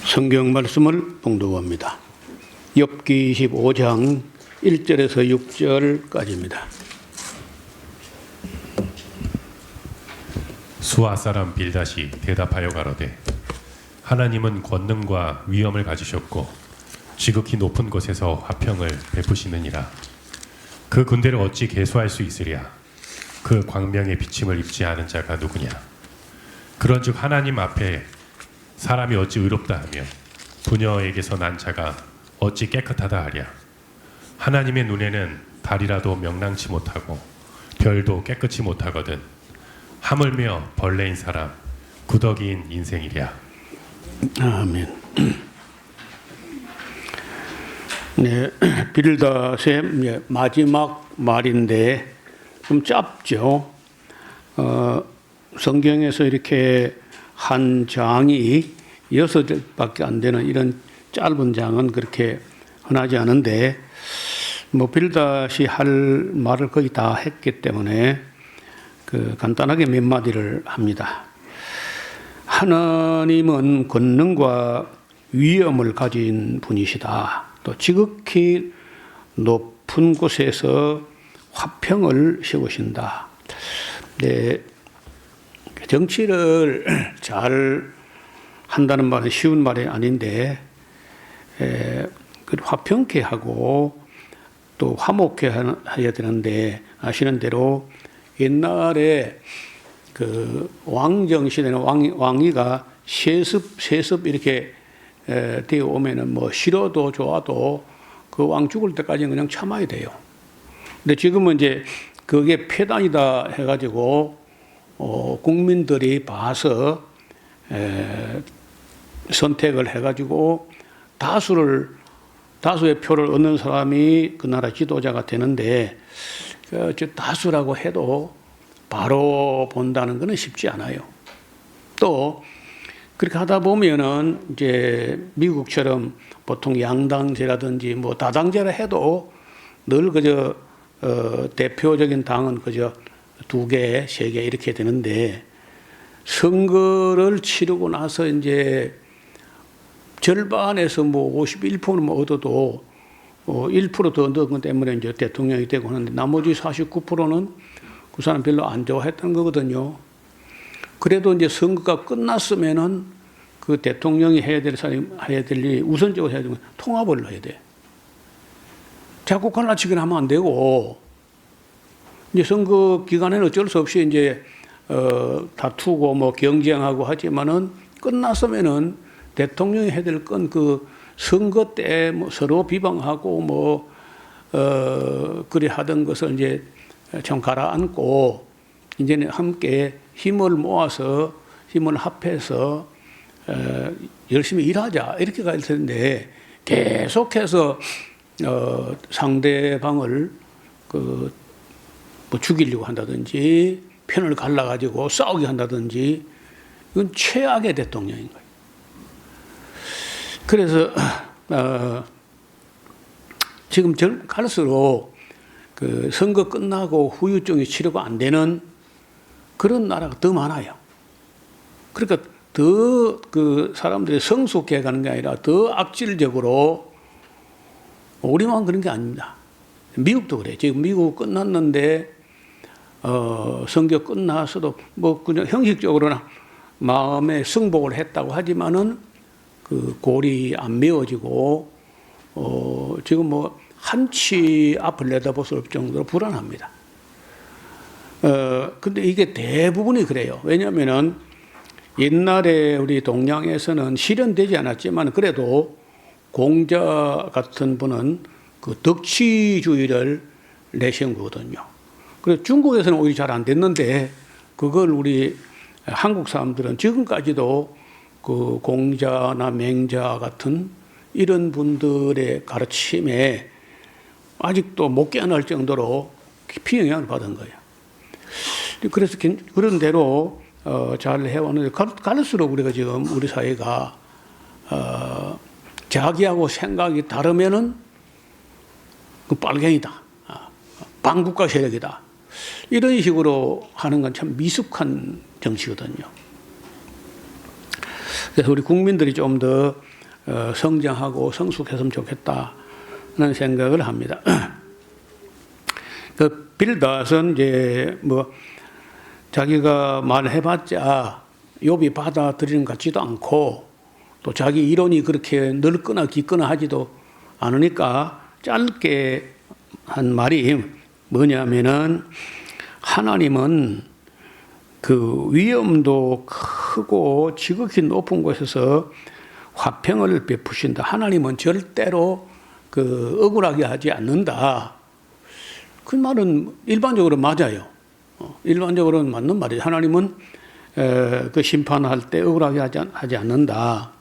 성경 말씀을 봉독합니다. 욥기 25장 1절에서 6절까지입니다. 수아 사람 빌닷이 대답하여 가로되 하나님은 권능과 위엄을 가지셨고 지극히 높은 곳에서 화평을 베푸시느니라. 그 군대를 어찌 계수할 수 있으랴. 그 광명의 비침을 입지 않은 자가 누구냐. 그런즉 하나님 앞에 사람이 어찌 의롭다 하며 부녀에게서 난 자가 어찌 깨끗하다 하랴. 하나님의 눈에는 달이라도 명랑치 못하고 별도 깨끗이 못하거든 하물며 벌레인 사람 구더기인 인생이랴. 아멘. 네, 빌닷의 마지막 말인데 좀 짧죠. 성경에서 이렇게 한 장이 6절밖에 안 되는 이런 짧은 장은 그렇게 흔하지 않은데 빌닷이 할 말을 거의 다 했기 때문에 간단하게 몇 마디를 합니다. 하나님은 권능과 위엄을 가진 분이시다. 또 지극히 높은 곳에서 화평을 세우신다. 네, 정치를 잘 한다는 말은 쉬운 말이 아닌데 화평케 하고 또 화목케 해야 되는데 아시는 대로 옛날에 그 왕정 시대는 왕위가 세습 이렇게 되어 오면은 싫어도 좋아도 그 왕 죽을 때까지는 그냥 참아야 돼요. 근데 지금은 이제 그게 폐단이다 해가지고 국민들이 봐서 선택을 해가지고 다수의 표를 얻는 사람이 그 나라 지도자가 되는데 다수라고 해도 바로 본다는 것은 쉽지 않아요. 또 그렇게 하다 보면은 이제 미국처럼 보통 양당제라든지 다당제라 해도 늘 그저 대표적인 당은 그저 2개, 3개 이렇게 되는데 선거를 치르고 나서 이제 절반에서 51%는 얻어도 1% 더 얻은 것 때문에 이제 대통령이 되고 하는데 나머지 49%는 그 사람 별로 안 좋아했던 거거든요. 그래도 이제 선거가 끝났으면은 그 대통령이 해야 될 사람이 해야 될 일이 우선적으로 해야 되는 건 통합을 해야 돼. 자꾸 갈라치기는 하면 안 되고 이제 선거 기간에는 어쩔 수 없이 이제 다투고 경쟁하고 하지만은 끝났으면은 대통령이 해야 될 건 그 선거 때 서로 비방하고 그리 하던 것을 이제 좀 가라앉고 이제는 함께 힘을 모아서 힘을 합해서 열심히 일하자 이렇게 갈 텐데 계속해서 상대방을 죽이려고 한다든지 편을 갈라가지고 싸우게 한다든지 이건 최악의 대통령인 거예요. 그래서 지금 갈수록 그 선거 끝나고 후유증이 치료가 안 되는 그런 나라가 더 많아요. 그러니까 더 그 사람들이 성숙해 가는 게 아니라 더 악질적으로 우리만 그런 게 아닙니다. 미국도 그래. 지금 미국 끝났는데 선거 끝나서도 그냥 형식적으로나 마음에 승복을 했다고 하지만은 그 골이 안 메워지고 지금 한치 앞을 내다볼 수 없을 정도로 불안합니다. 근데 이게 대부분이 그래요. 왜냐면은 옛날에 우리 동양에서는 실현되지 않았지만 그래도 공자 같은 분은 그 덕치주의를 내세운 거거든요. 그래서 중국에서는 오히려 잘 안 됐는데 그걸 우리 한국 사람들은 지금까지도 그 공자나 맹자 같은 이런 분들의 가르침에 아직도 못 깨어날 정도로 깊이 영향을 받은 거예요. 그래서 그런 대로 잘 해왔는데 갈수록 우리가 지금 우리 사회가 자기하고 생각이 다르면은 그 빨갱이다, 반국가 세력이다 이런 식으로 하는 건 참 미숙한 정치거든요. 그래서 우리 국민들이 좀 더 성장하고 성숙했으면 좋겠다는 생각을 합니다. 그 빌닷은 이제 뭐 자기가 말해봤자 욥이 받아들이는 것 같지도 않고 또 자기 이론이 그렇게 넓거나 깊거나 하지도 않으니까 짧게 한 말이 뭐냐면은 하나님은 그 위험도 크고 지극히 높은 곳에서 화평을 베푸신다. 하나님은 절대로 그 억울하게 하지 않는다. 그 말은 일반적으로 맞아요. 일반적으로는 맞는 말이죠. 하나님은 그 심판할 때 억울하게 하지 않는다.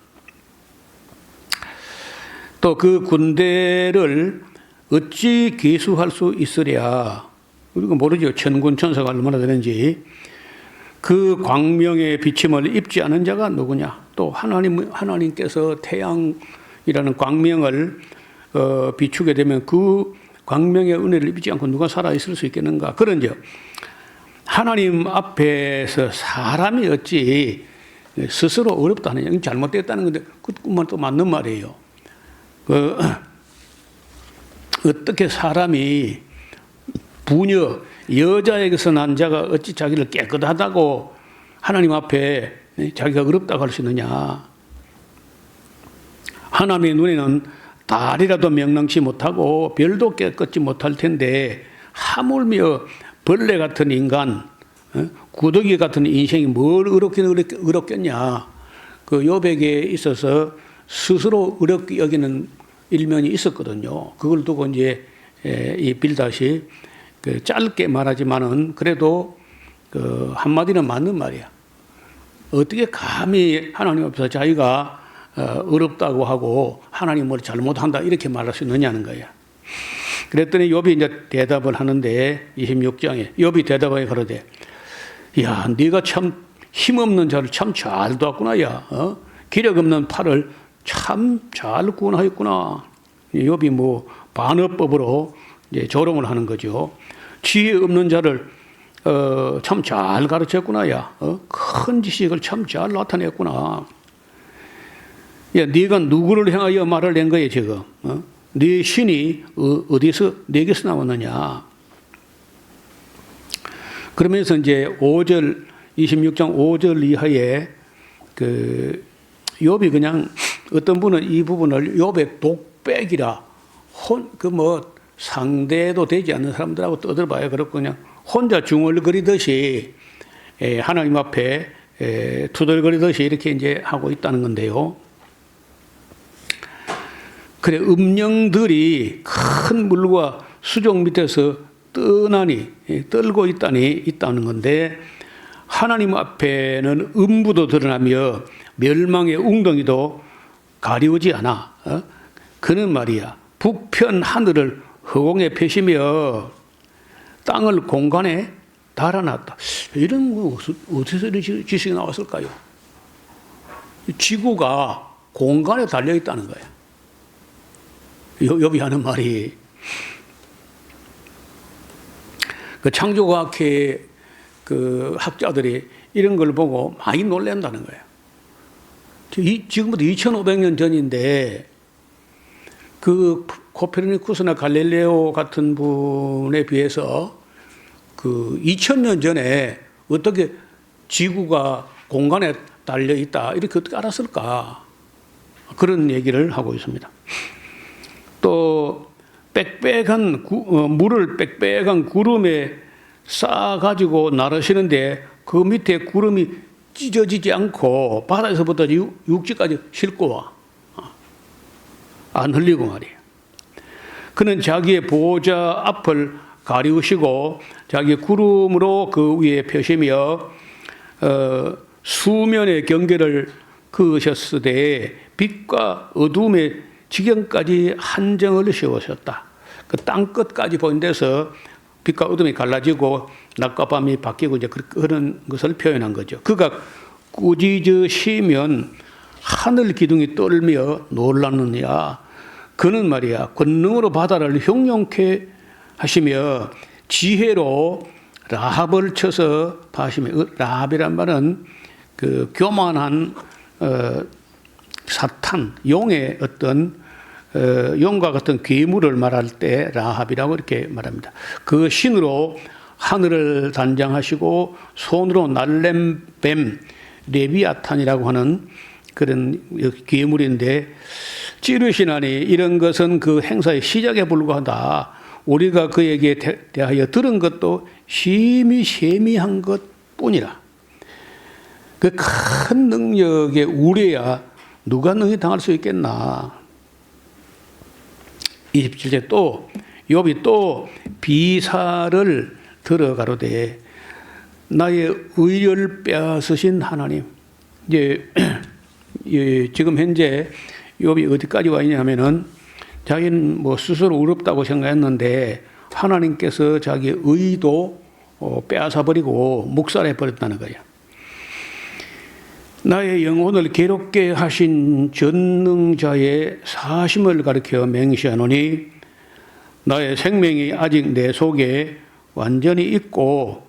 또 그 군대를 어찌 계수할 수 있으랴. 우리가 모르죠. 천군 천사가 얼마나 되는지. 그 광명의 비침을 입지 않은 자가 누구냐? 또 하나님께서 태양이라는 광명을 비추게 되면 그 광명의 은혜를 입지 않고 누가 살아 있을 수 있겠는가? 그런즉 하나님 앞에서 사람이 어찌 스스로 어렵다느냐? 잘못됐다는 건데 그것만 또 맞는 말이에요. 어떻게 사람이 부녀 여자에게서 난 자가 어찌 자기를 깨끗하다고 하나님 앞에 자기가 어렵다고 할 수 있느냐? 하나님의 눈에는 달이라도 명랑치 못하고 별도 깨끗지 못할 텐데 하물며 벌레 같은 인간, 구더기 같은 인생이 뭘 어렵겠냐? 그 욥에게 있어서 스스로 어렵게 여기는 일면이 있었거든요. 그걸 두고 이제 이 빌닷이 그 짧게 말하지만은 그래도 그 한마디는 맞는 말이야. 어떻게 감히 하나님 앞에서 자기가 어렵다고 하고 하나님을 잘못한다 이렇게 말할 수 있느냐는 거야. 그랬더니 욥이 이제 대답을 하는데 26장에 욥이 대답하여 가로되 야 네가 참 힘없는 자를 참 잘 도왔구나 야. 기력 없는 팔을 참 잘 구원하였구나. 욥이 뭐 반어법으로 이제 조롱을 하는 거죠. 지혜 없는 자를 참 잘 가르쳤구나 야. 큰 지식을 참 잘 나타냈구나. 야, 네가 누구를 향하여 말을 낸 거야 지금? 네 신이 어디서 네게서 나왔느냐? 그러면서 이제 5절 26장 5절 이하에 그 욥이 그냥 어떤 분은 이 부분을 욥의 독백이라 그 뭐 상대도 되지 않는 사람들하고 떠들어봐야 그렇고 그냥 혼자 중얼거리듯이 하나님 앞에 투덜거리듯이 이렇게 이제 하고 있다는 건데요. 그래 음령들이 큰 물과 수족 밑에서 떠나니 떨고 있다는 건데 하나님 앞에는 음부도 드러나며 멸망의 웅덩이도 가리우지 않아. 그는 말이야 북편 하늘을 허공에 펴시며 땅을 공간에 달아놨다. 이런 거 어디서 이런 지식이 나왔을까요? 지구가 공간에 달려 있다는 거야. 욥이 하는 말이 그 창조과학회 그 학자들이 이런 걸 보고 많이 놀란다는 거예요. 지금부터 2500년 전인데 그 코페르니쿠스나 갈릴레오 같은 분에 비해서 그 2000년 전에 어떻게 지구가 공간에 달려 있다 이렇게 어떻게 알았을까? 그런 얘기를 하고 있습니다. 또 빽빽한 물을 빽빽한 구름에 쌓아 가지고 나르시는데 그 밑에 구름이 찢어지지 않고 바다에서부터 육지까지 싣고 와. 안 흘리고 말이에요. 그는 자기의 보호자 앞을 가리우시고 자기 구름으로 그 위에 펴시며 수면의 경계를 그으셨으되 빛과 어둠의 지경까지 한정을 세우셨다. 그 땅끝까지 보인 데서 빛과 어둠이 갈라지고 낮과 밤이 바뀌고 이제 그런 것을 표현한 거죠. 그가 꾸짖으시면 하늘 기둥이 떨며 놀라느냐. 그는 말이야 권능으로 바다를 형용케 하시며 지혜로 라합을 쳐서 파시며 라합이란 말은 그 교만한 사탄, 용의 어떤 용과 같은 괴물을 말할 때 라합이라고 이렇게 말합니다. 그 신으로 하늘을 단장하시고 손으로 날렘 뱀 레비아탄이라고 하는 그런 괴물인데, 찌르시나니 이런 것은 그 행사의 시작에 불과하다. 우리가 그에게 대하여 들은 것도 심히 세미한 것뿐이라. 그 큰 능력의 우레야 누가 능히 당할 수 있겠나. 27절 또 욥이 또 비사를 들어가로되 나의 의를 빼앗으신 하나님. 이제 지금 현재 욥이 어디까지 와 있냐면은 자기는 뭐 스스로 어렵다고 생각했는데 하나님께서 자기의 의도 빼앗아 버리고 묵살해 버렸다는 거예요. 나의 영혼을 괴롭게 하신 전능자의 사심을 가리켜 맹시하노니 나의 생명이 아직 내 속에 완전히 있고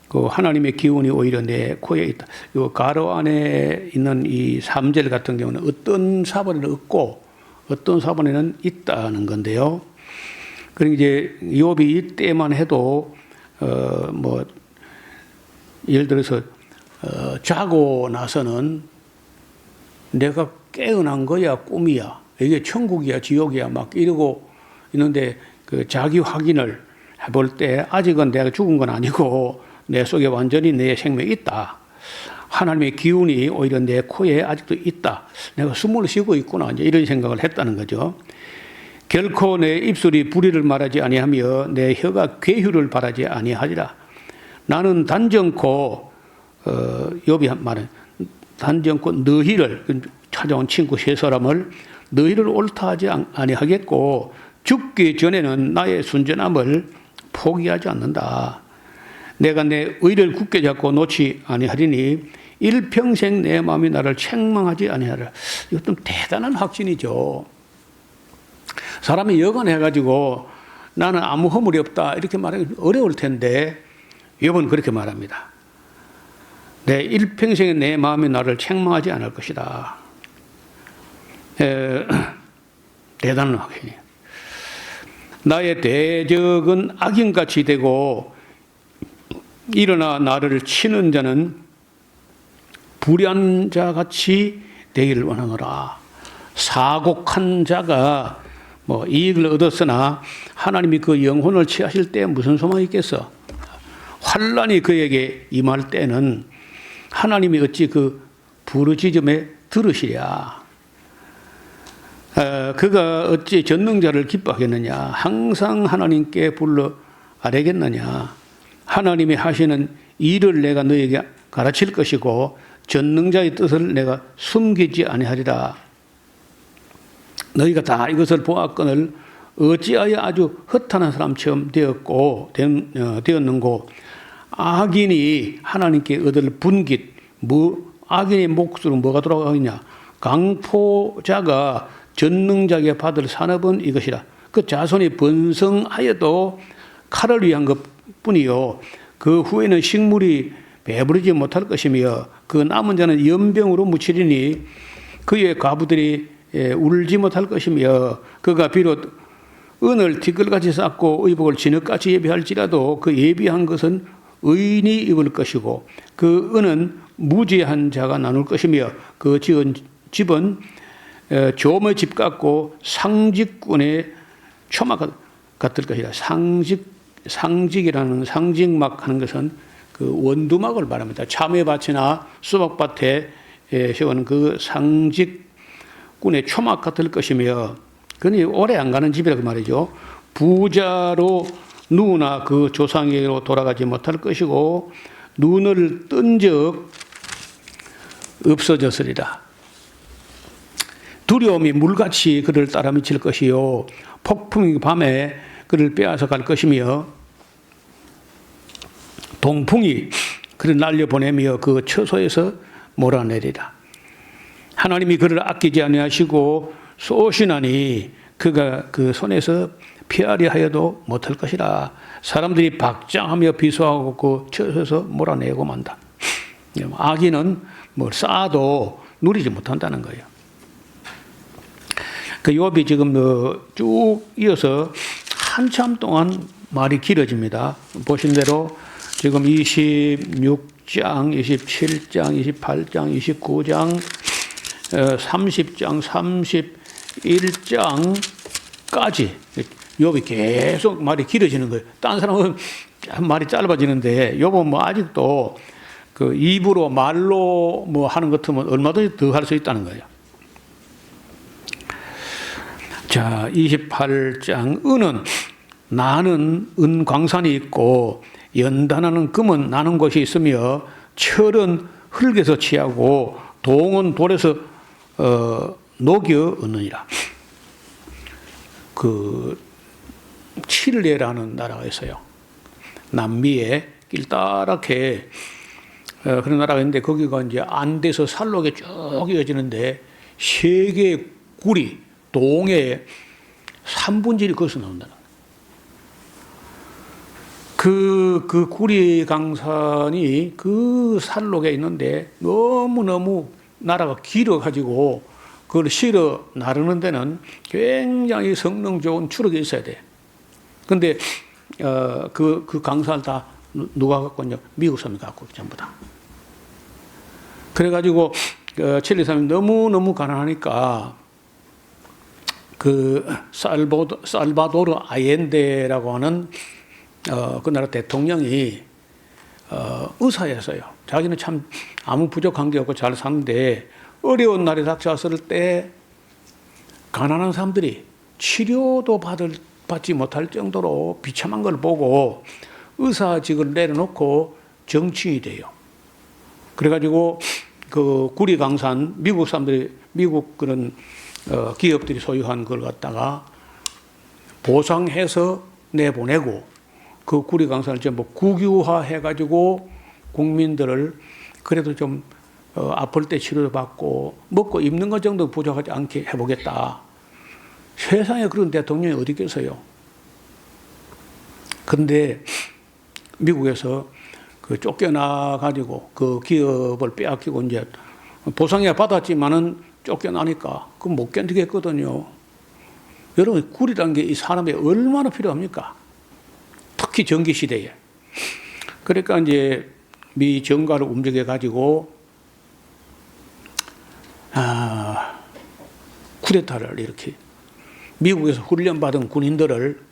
그 하나님의 기운이 오히려 내 코에 있다. 이 가로 안에 있는 이 3절 같은 경우는 어떤 사본에는 없고 어떤 사본에는 있다는 건데요. 그러니까 이제 욥이 이때만 해도 뭐 예를 들어서 자고 나서는 내가 깨어난 거야 꿈이야 이게 천국이야 지옥이야 막 이러고 있는데 그 자기 확인을 해볼 때 아직은 내가 죽은 건 아니고 내 속에 완전히 내 생명이 있다. 하나님의 기운이 오히려 내 코에 아직도 있다. 내가 숨을 쉬고 있구나. 이제 이런 생각을 했다는 거죠. 결코 내 입술이 불의를 말하지 아니하며 내 혀가 괴휴를 바라지 아니하리라. 나는 단정코 욥이 말은 단정코 너희를 찾아온 친구 세 사람을 너희를 옳다 하지 아니하겠고 죽기 전에는 나의 순전함을 포기하지 않는다. 내가 내 의를 굳게 잡고 놓지 아니하리니 일평생 내 마음이 나를 책망하지 아니하리라. 이거 좀 대단한 확신이죠. 사람이 여간해가지고 나는 아무 허물이 없다 이렇게 말하기 어려울 텐데 욥은 그렇게 말합니다. 내 일평생에 내 마음이 나를 책망하지 않을 것이다. 대단한 확신이에요. 나의 대적은 악인같이 되고 일어나 나를 치는 자는 불의한 자같이 되기를 원하노라. 사곡한 자가 뭐 이익을 얻었으나 하나님이 그 영혼을 취하실 때 무슨 소망이 있겠어? 환난이 그에게 임할 때는 하나님이 어찌 그 부르짖음에 들으시랴. 그가 어찌 전능자를 기뻐하겠느냐. 항상 하나님께 불러 아뢰겠느냐. 하나님이 하시는 일을 내가 너에게 가르칠 것이고 전능자의 뜻을 내가 숨기지 아니하리라. 너희가 다 이것을 보았거늘 어찌하여 아주 허탄한 사람처럼 되었는고. 악인이 하나님께 얻을 분깃, 악인의 몫으로 뭐가 돌아가겠냐. 강포자가 전능자에게 받을 산업은 이것이라. 그 자손이 번성하여도 칼을 위한 것뿐이요 그 후에는 식물이 배부르지 못할 것이며 그 남은 자는 연병으로 묻히리니 그의 과부들이 울지 못할 것이며 그가 비록 은을 티끌같이 쌓고 의복을 진흙같이 예비할지라도 그 예비한 것은 의인이 입을 것이고 그 은은 무지한 자가 나눌 것이며 그 지은 집은 조음의 집 같고 상직꾼의 초막 같을 것이라. 상직이라는 상직막 하는 것은 그 원두막을 말합니다. 참외밭이나 수박밭에 세우는 그 상직꾼의 초막 같을 것이며 그니 오래 안 가는 집이라고 말이죠. 부자로 누구나 그 조상에게로 돌아가지 못할 것이고 눈을 뜬 적 없어졌으리라. 두려움이 물같이 그를 따라 미칠 것이요 폭풍이 밤에 그를 빼앗아 갈 것이며 동풍이 그를 날려보내며 그 처소에서 몰아내리라. 하나님이 그를 아끼지 아니하시고 쏘시나니 그가 그 손에서 피하려 하여도 못할 것이라. 사람들이 박장하며 비수하고 그 처소에서 몰아내고 만다. 악인은 뭘 쌓아도 누리지 못한다는 거예요. 그 욥이 지금 쭉 이어서 한참 동안 말이 길어집니다. 보신 대로 지금 26장, 27장, 28장, 29장, 30장, 31장까지 욥이 계속 말이 길어지는 거예요. 다른 사람은 말이 짧아지는데 욥은 뭐 아직도 그 입으로 말로 뭐 하는 것 같으면 얼마든지 더 할 수 있다는 거예요. 자, 28장. 은은 나는 은광산이 있고 연단하는 금은 나는 곳이 있으며 철은 흙에서 취하고 동은 돌에서 녹여 얻느니라. 그 칠레라는 나라가 있어요. 남미에 길다랗게 그런 나라가 있는데 거기가 이제 안데서 산록에 쭉 이어지는데 세 개의 굴이 동에 3분질이 거기서 나온다는 거예요. 그 구리 강산이 그 산록에 있는데 너무너무 나라가 길어가지고 그걸 실어 나르는 데는 굉장히 성능 좋은 추력이 있어야 돼. 근데 그 강산을 다 누가 갖고 있냐? 미국 사람이 갖고 전부 다. 그래가지고 칠레 사람이 너무너무 가난하니까 그 살바도르 아옌데라고 하는 그 나라 대통령이 의사였어요. 자기는 참 아무 부족한 게 없고 잘 사는데 어려운 날이 닥쳐왔을 때 가난한 사람들이 치료도 받지 못할 정도로 비참한 걸 보고 의사직을 내려놓고 정치인이 돼요. 그래가지고 그 구리강산 미국 사람들이 미국 그런 기업들이 소유한 걸 갖다가 보상해서 내보내고 그 구리강산을 전부 국유화 해가지고 국민들을 그래도 좀 아플 때 치료를 받고 먹고 입는 것 정도 부족하지 않게 해보겠다. 세상에 그런 대통령이 어디 있겠어요? 근데 미국에서 그 쫓겨나가지고 그 기업을 빼앗기고 이제 보상이야 받았지만은 쫓겨나니까 그건 못 견디겠거든요. 여러분, 굴이라는 게 이 사람에 얼마나 필요합니까? 특히 전기 시대에. 그러니까 이제 미 정가를 움직여 가지고 쿠데타를 이렇게 미국에서 훈련받은 군인들을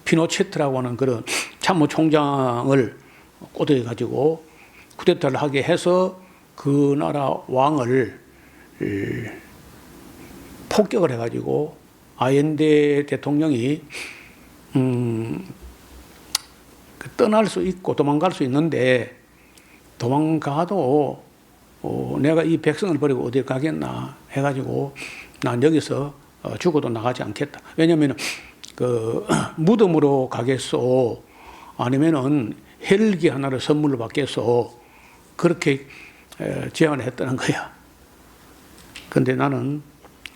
피노체트라고 하는 그런 참모총장을 꼬드겨 가지고 쿠데타를 하게 해서 그 나라 왕을 폭격을 해 가지고 아옌데 대통령이 떠날 수 있고 도망갈 수 있는데 도망가도 내가 이 백성을 버리고 어디 가겠나 해가지고 난 여기서 죽어도 나가지 않겠다. 왜냐하면 그 무덤으로 가겠소 아니면은 헬기 하나를 선물로 받겠소 그렇게 제안을 했다는 거야. 근데 나는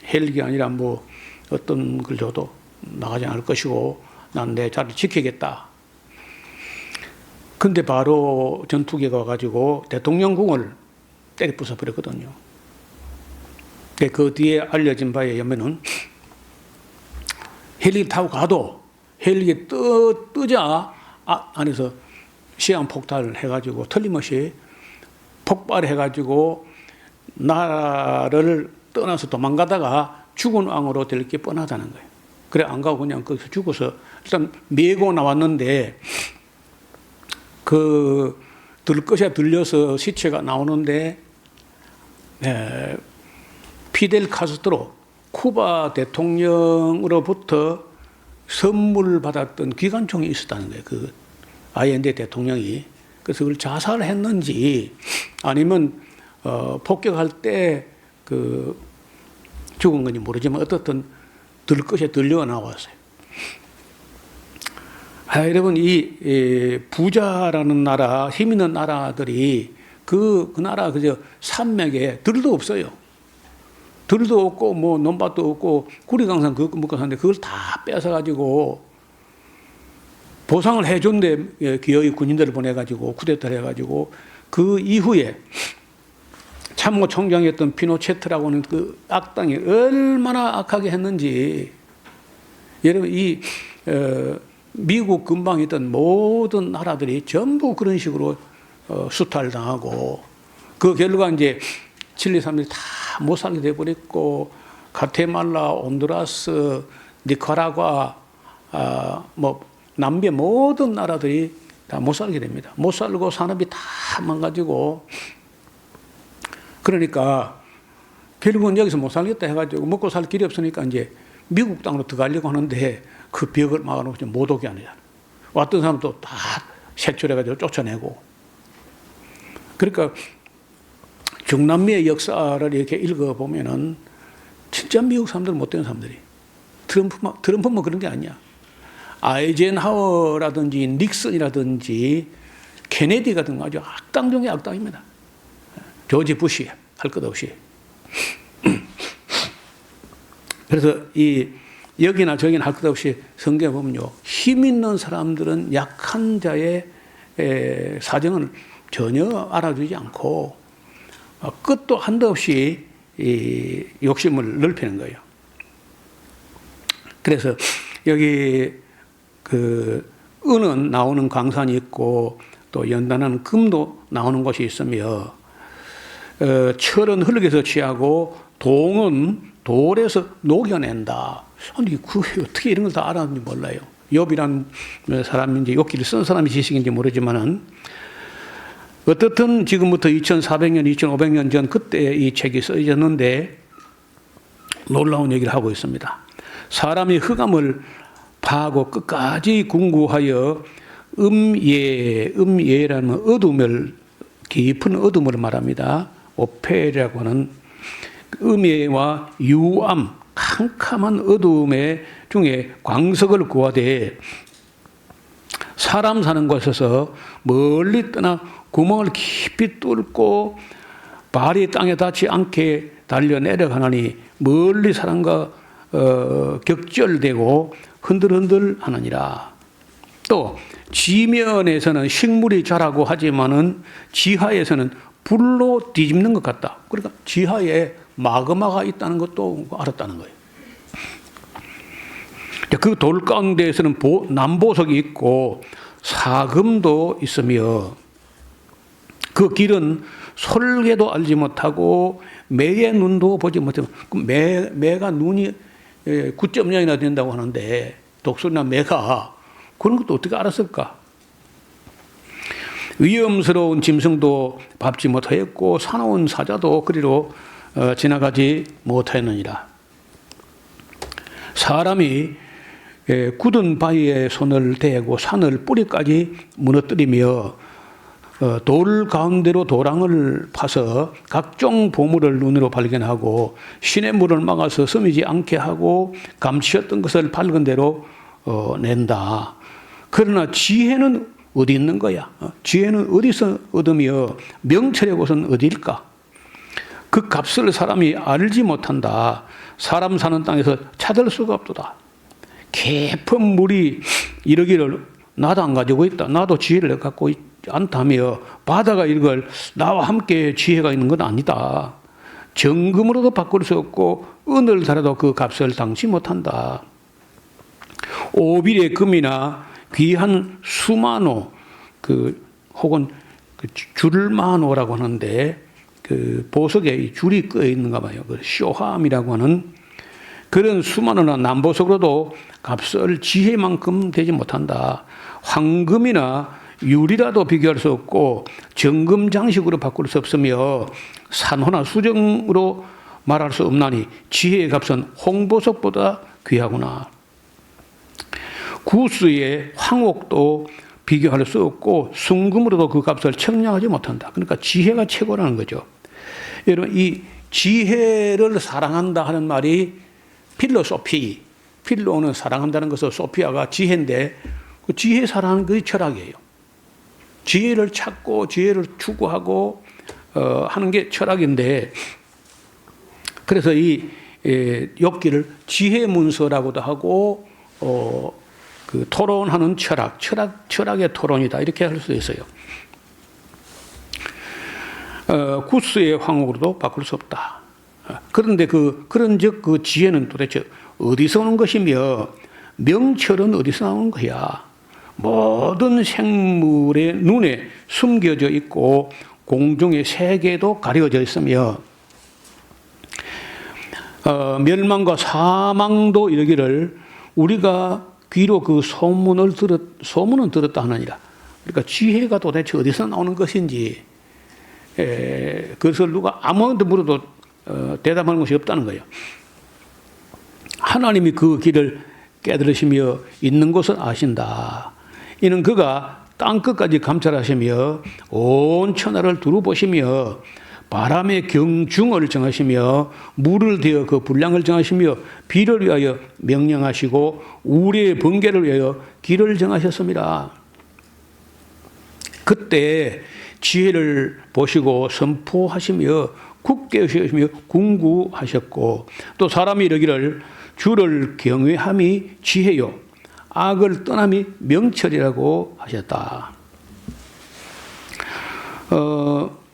헬기 아니라 뭐 어떤 걸 줘도 나가지 않을 것이고 난 내 자리를 지키겠다. 근데 바로 전투기가 와가지고 대통령궁을 때려 부숴버렸거든요. 그 뒤에 알려진 바에 의하면은 헬기 타고 가도 헬기 뜨자 안에서 시한폭탄을 해가지고 틀림없이 폭발해가지고 나라를 떠나서 도망가다가 죽은 왕으로 될 게 뻔하다는 거예요. 그래 안 가고 그냥 거기서 죽어서 일단 메고 나왔는데 그 들것에 들려서 시체가 나오는데 피델 카스트로 쿠바 대통령으로부터 선물 받았던 기관총이 있었다는 거예요. 그 아이엔데 대통령이. 그래서 그걸 자살했는지 아니면 폭격할 때 그 죽은 건지 모르지만 어떻든 들것에 들려 나왔어요. 여러분 이 부자라는 나라, 힘 있는 나라들이 그 나라 그저 산맥에 들도 없어요. 들도 없고 뭐 논밭도 없고 구리강산 그거 먹고 사는데 그걸 다 뺏어 가지고 보상을 해준데 기어이 군인들을 보내 가지고 쿠데타를 해 가지고 그 이후에 참모총장이었던 피노체트라고 하는 그 악당이 얼마나 악하게 했는지 여러분 이 미국 근방에 있던 모든 나라들이 전부 그런 식으로 수탈당하고 그 결과 이제 칠리 사람들이 다 못 살게 돼버렸고 가테말라, 온두라스, 니카라과 뭐 남미의 모든 나라들이 다 못 살게 됩니다. 못 살고 산업이 다 망가지고 그러니까 결국은 여기서 못 살겠다 해가지고 먹고 살 길이 없으니까 이제 미국 땅으로 들어가려고 하는데 그 벽을 막아놓고 못 오게 하느냐. 왔던 사람도 다 색출해가지고 쫓아내고. 그러니까 중남미의 역사를 이렇게 읽어보면은 진짜 미국 사람들은 못된 사람들이. 트럼프만 그런 게 아니야. 아이젠하워라든지 닉슨이라든지 케네디 같은 거 아주 악당 중에 악당입니다. 조지 부시 할 것 없이. 그래서 이 여기나 저기나 할 것 없이 성경에 보면요. 힘 있는 사람들은 약한 자의 사정을 전혀 알아주지 않고 끝도 한도 없이 이 욕심을 넓히는 거예요. 그래서 여기 그 은은 나오는 강산이 있고 또 연단하는 금도 나오는 곳이 있으며 철은 흙에서 취하고 동은 돌에서 녹여낸다. 아니 그 어떻게 이런 걸 다 알았는지 몰라요. 욥이라는 사람인지 욥기를 쓴 사람이 지식인지 모르지만은 어떻든 지금부터 2400년, 2500년 전 그때 이 책이 써졌는데 놀라운 얘기를 하고 있습니다. 사람이 흑암을 파고 끝까지 궁구하여 음예라는 어둠을 깊은 어둠을 말합니다. 오페라고 하는 음예와 유암 캄캄한 어둠의 중에 광석을 구하되 사람 사는 곳에서 멀리 떠나 구멍을 깊이 뚫고 발이 땅에 닿지 않게 달려 내려가나니 멀리 사람과 격절되고 흔들흔들 하느니라. 또 지면에서는 식물이 자라고 하지만은 지하에서는 불로 뒤집는 것 같다. 그러니까 지하에 마그마가 있다는 것도 알았다는 거예요. 그 돌 가운데에서는 남보석이 있고 사금도 있으며 그 길은 솔개도 알지 못하고 매의 눈도 보지 못하고 매가 눈이 9.0이나 된다고 하는데 독수리나 매가 그런 것도 어떻게 알았을까? 위험스러운 짐승도 밟지 못하였고 사나운 사자도 그리로 지나가지 못하였느니라. 사람이 굳은 바위에 손을 대고 산을 뿌리까지 무너뜨리며 돌 가운데로 도랑을 파서 각종 보물을 눈으로 발견하고 시냇물을 막아서 스미지 않게 하고 감추었던 것을 밝은 대로 낸다. 그러나 지혜는 어디 있는 거야? 지혜는 어디서 얻으며 명철의 곳은 어디일까? 그 값을 사람이 알지 못한다. 사람 사는 땅에서 찾을 수가 없도다. 깊은 물이 이러기를 나도 안 가지고 있다. 나도 지혜를 갖고 있지 않다며 바다가 이걸 나와 함께 지혜가 있는 건 아니다. 정금으로도 바꿀 수 없고 은을 달아도 그 값을 당치 못한다. 오빌의 금이나 귀한 수마노 혹은 줄마노라고 하는데 그 보석에 줄이 끄어 있는가 봐요. 그 쇼함이라고 하는 그런 수마노나 남보석으로도 값을 지혜만큼 되지 못한다. 황금이나 유리라도 비교할 수 없고 정금 장식으로 바꿀 수 없으며 산호나 수정으로 말할 수 없나니 지혜의 값은 홍보석보다 귀하구나. 구스의 황옥도 비교할 수 없고 순금으로도 그 값을 측량하지 못한다. 그러니까 지혜가 최고라는 거죠. 여러분 이 지혜를 사랑한다 하는 말이 필로소피, 필로는 사랑한다는 것은 소피아가 지혜인데 그 지혜 사랑하는 것이 철학이에요. 지혜를 찾고 지혜를 추구하고 하는 게 철학인데 그래서 이 욥기를 지혜 문서라고도 하고 그 토론하는 철학의 토론이다 이렇게 할 수 있어요. 구스의 황홀으로도 바꿀 수 없다. 그런데 그런즉 그 지혜는 도대체 어디서 오는 것이며 명철은 어디서 나오는 거야? 모든 생물의 눈에 숨겨져 있고 공중의 세계도 가려져 있으며 멸망과 사망도 이르기를 우리가 귀로 그 소문은 들었다 하느니라. 그러니까 지혜가 도대체 어디서 나오는 것인지 그것을 누가 아무한테 물어도 대답하는 것이 없다는 거예요. 하나님이 그 길을 깨달으시며 있는 곳을 아신다. 이는 그가 땅끝까지 감찰하시며 온 천하를 두루 보시며 바람의 경중을 정하시며 물을 대어 그 분량을 정하시며 비를 위하여 명령하시고 우리의 번개를 위하여 길을 정하셨습니다. 그때 지혜를 보시고 선포하시며 굳게 하시며 궁구하셨고 또 사람이 이르기를 주를 경외함이 지혜요 악을 떠남이 명철이라고 하셨다.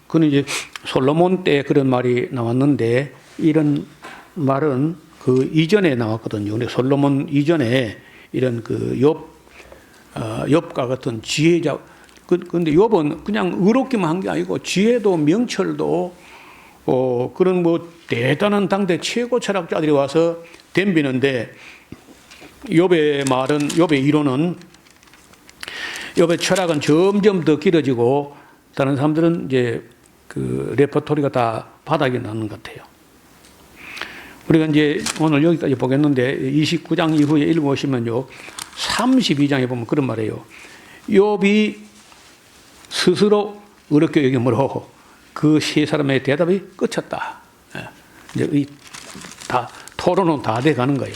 그는 이제 솔로몬 때 그런 말이 나왔는데 이런 말은 그 이전에 나왔거든요. 근데 솔로몬 이전에 이런 그 욥과 같은 지혜자 근데 욥은 그냥 의롭기만 한 게 아니고 지혜도 명철도 그런 뭐 대단한 당대 최고 철학자들이 와서 덤비는데 욥의 말은 욥의 이론은 욥의 철학은 점점 더 길어지고 다른 사람들은 이제 그 레퍼토리가 다 바닥이 나는 것 같아요. 우리가 이제 오늘 여기까지 보겠는데 29장 이후에 읽어보시면요 32장에 보면 그런 말이에요. 욥이 스스로 어렵게 여김으로 그 세 사람의 대답이 끝쳤다. 이제 다 토론은 다 돼 가는 거예요.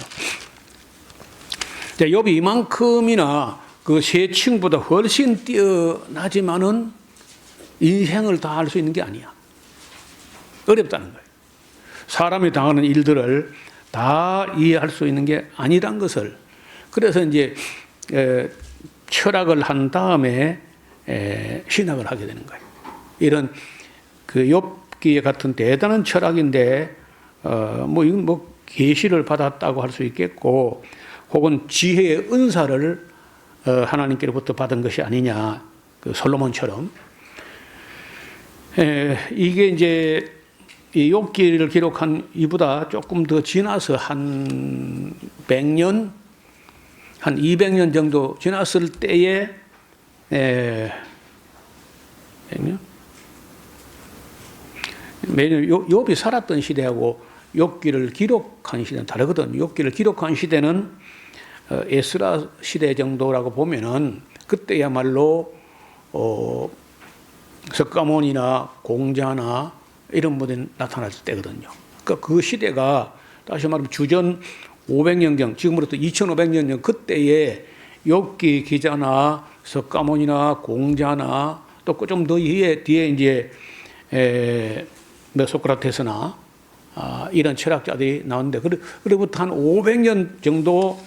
욥이 이만큼이나 그 세 층보다 훨씬 뛰어나지만은 인생을 다 알 수 있는 게 아니야. 어렵다는 거예요. 사람이 당하는 일들을 다 이해할 수 있는 게 아니란 것을. 그래서 이제 철학을 한 다음에 신학을 하게 되는 거예요. 이런 그 욥기 같은 대단한 철학인데 이건 뭐 계시를 받았다고 할 수 있겠고 혹은 지혜의 은사를 하나님께로부터 받은 것이 아니냐. 그 솔로몬처럼. 이게 이제 이 욥기를 기록한 이보다 조금 더 지나서 한 100년, 한 200년 정도 지났을 때에 100년? 욥이 살았던 시대하고 욥기를 기록한 시대는 다르거든요. 욥기를 기록한 시대는 에스라 시대 정도라고 보면은 그때야말로 석가모니나 공자나 이런 분들이 나타날 때거든요. 그러니까 그 시대가 다시 말하면 주전 500년 전, 지금으로부터 2500년 전 그때의 욥기 기자나 석가모니나 공자나 또 좀 더 뒤에 이제 소크라테스나 이런 철학자들이 나오는데 그로부터 한 500년 정도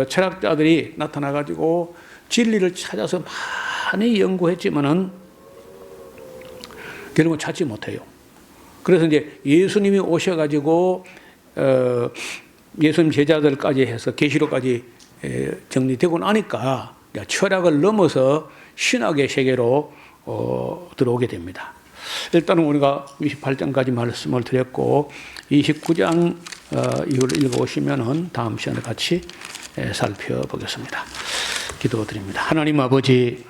철학자들이 나타나 가지고 진리를 찾아서 많이 연구했지만은 결국은 찾지 못해요. 그래서 이제 예수님이 오셔가지고 예수님 제자들까지 해서 계시록까지 정리되고 나니까 철학을 넘어서 신학의 세계로 들어오게 됩니다. 일단은 우리가 28장까지 말씀을 드렸고 29장 이후를 읽어보시면은 다음 시간에 같이 살펴보겠습니다. 기도드립니다. 하나님 아버지,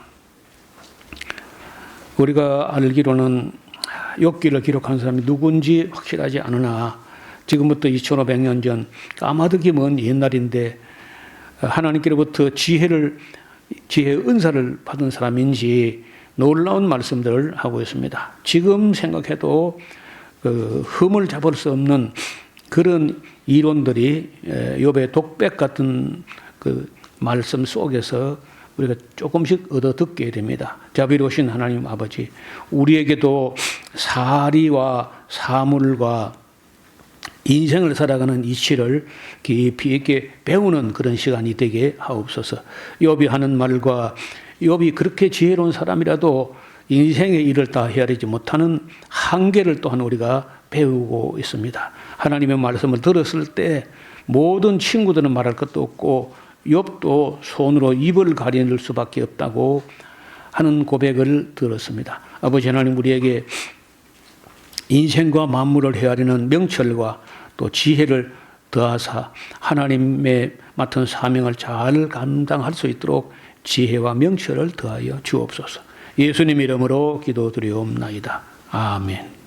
우리가 알기로는 욥기를 기록한 사람이 누군지 확실하지 않으나 지금부터 2500년 전 까마득히 먼 옛날인데 하나님께로부터 지혜의 은사를 받은 사람인지 놀라운 말씀들을 하고 있습니다. 지금 생각해도 흠을 잡을 수 없는 그런 이론들이 욥의 독백 같은 그 말씀 속에서 우리가 조금씩 얻어 듣게 됩니다. 자비로우신 하나님 아버지, 우리에게도 사리와 사물과 인생을 살아가는 이치를 깊이 있게 배우는 그런 시간이 되게 하옵소서. 욥이 하는 말과 욥이 그렇게 지혜로운 사람이라도 인생의 일을 다 헤아리지 못하는 한계를 또한 우리가 배우고 있습니다. 하나님의 말씀을 들었을 때 모든 친구들은 말할 것도 없고 욥도 손으로 입을 가리는 수밖에 없다고 하는 고백을 들었습니다. 아버지 하나님, 우리에게 인생과 만물을 헤아리는 명철과 또 지혜를 더하사 하나님의 맡은 사명을 잘 감당할 수 있도록 지혜와 명철을 더하여 주옵소서. 예수님 이름으로 기도드리옵나이다. 아멘.